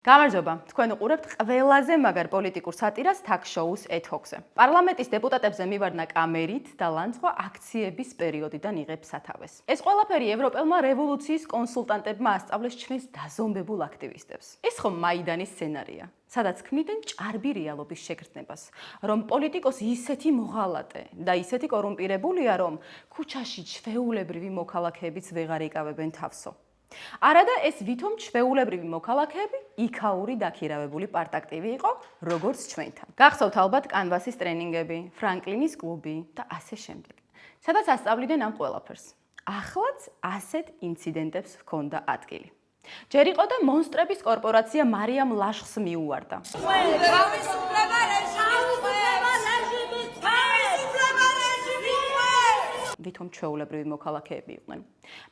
გამარჯობა, თქვენ უყურებთ ყველაზე მაგარ პოლიტიკურ სატირას თაქ-შოუს ეთოქზე. პარლამენტის დეპუტატებზე მივარდნა კამერით და ლანძღვა აქციების პერიოდიდან იღებს სათავეს. ეს ყველაფერი ევროპელმა რევოლუციის კონსულტანტებმა ასწავლეს ჩვენს დაზომბებულ აქტივისტებს. ეს ხომ მაიდანის სცენარია, სადაც ქმნიდნენ ჭარბი რეალობის შეგრძნებას, რომ პოლიტიკოსი ისეთი მოღალატე და ისეთი კორუმპირებულია, რომ ქუჩაში ჩვეულებრივი მოქალაქეებიც ვეღარ იკავებენ თავსო. არადა ეს ვითომ ჩვეულებრივი მოქალაქეები იქაური დაქირავებული პარტაქტივი იყო, როგორც ჩვენთან. გახსოვთ ალბათ კანვასის ტრენინგები, ფრანკლინის კლუბი და ასე შემდეგ. სადაც ასწავლიდნენ ამ ყველაფერს. ახლაც ასეთ ინციდენტებს ჰქონდა ადგილი. ჯერ იყო და მონსტრების კორპორაცია მარიამ ლაშხს მიუვარდა. ვითომ ჩვეულებრივი მოქალაქეები იყვნენ.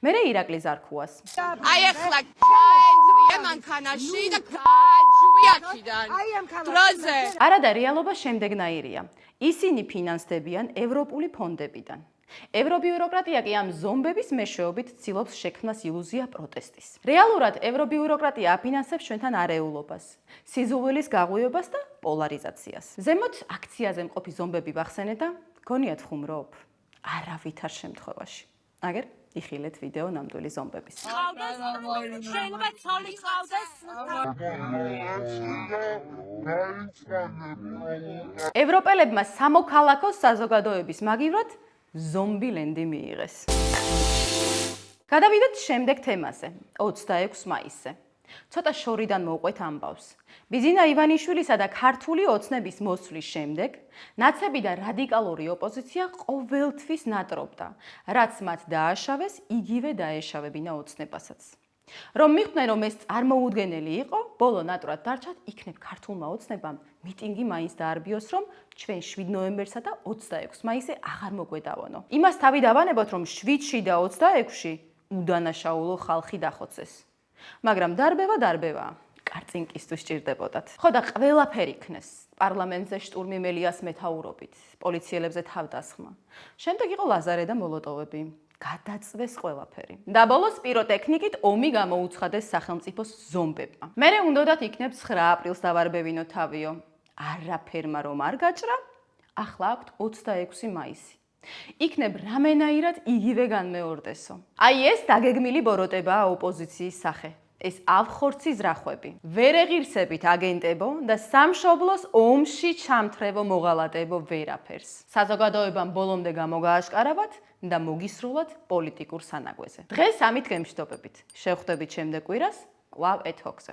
მერე ირაკლი ზარქუას. აი ახლა ჩაენძრია მანქანაში და გააჯვი აქედან. დროზე. არადა რეალობა შემდეგნაირია. ისინი ფინანსდებიან ევროპული ფონდებიდან. ევრობიუროკრატია კი ამ ზომბების მეშვეობით ცდილობს შექმნას ილუზია პროტესტის. რეალურად ევრობიუროკრატია აფინანსებს ჩვენთან არეულობას, სიზულვილის გაღვივებას და პოლარიზაციას. ზემოთ აქციაზე მყოფი ზომბები ვახსენეთ და გონიათ ხუმრობ? არავითარ შემთხვევაში. აგერ იხილეთ ვიდეო ნამდვილი ზომბების. შეიძლება ცოლი ყავდეს. ევროპელებმა სამოქალაქო საზოგადოების მაგივრად ზომბილენდი მიიღეს. გადავიდეთ შემდეგ თემაზე, 26 მაისზე. ცოტა შორიდან მოვყვეთ ამბავს. ბიზინა ივანიშვილისა და ქართული ოცნების მოსვლის შემდეგ ნაცები და რადიკალური ოპოზიცია ყოველთვის ნატრობდა, რაც მათ დააშავეს, იგივე დაეშავებინა ოცნებასაც. რომ მიხვდნენ, რომ ეს წარმოუდგენელი იყო, ბოლო ნატრად დარჩათ, იქნებ ქართულმა ოცნებამ მიტინგი მაინც დაარბიოს, რომ ჩვენ 7 ნოემბერსა და 26 მაისზე აღარ მოგვედავონო. იმას თავი დავანებოთ, რომ 7-ში და 26-ში უდანაშაულო ხალხი დახოცეს. მაგრამ დარბევა, კარწინკისთვის ჭირდებოდათ. ხო და ყველაფერი იქნეს. პარლამენტზე შტურმი მელიას მეთაურობით, პოლიციელებზე თავდასხმა. შემდეგ იყო ლაზარე და მოლოტოვები. გადაწვეს ყველაფერი. და ბოლოს პიროტექნიკით ომი გამოუცხადეს სახელმწიფოს ზომბებმა. მერე უნდათ იქნებ 9 აპრილს დავარბევინო თავიო. არაფერმა რომ არ გაჭრა, ახლა აქვთ 26 მაისი. იქნებ რამენაირად იგივე განმეორდესო. აი ეს დაგეგმილი ბოროტებაა ოპოზიციის სახე. ეს ავხორცი ზრახვები, ვერეღირსებით აგენტებო და სამშობლოს ომში ჩამთრევო მოღალატებო ვერაფერს. საზოგადოებამ ბოლომდე გამოგააშკარავათ და მოგისროლათ პოლიტიკურ სანაგვეზე. დღეს ამით გემშვიდობებით. შევხვდებით შემდეგ კვირას, კვლავ ეთოქზე.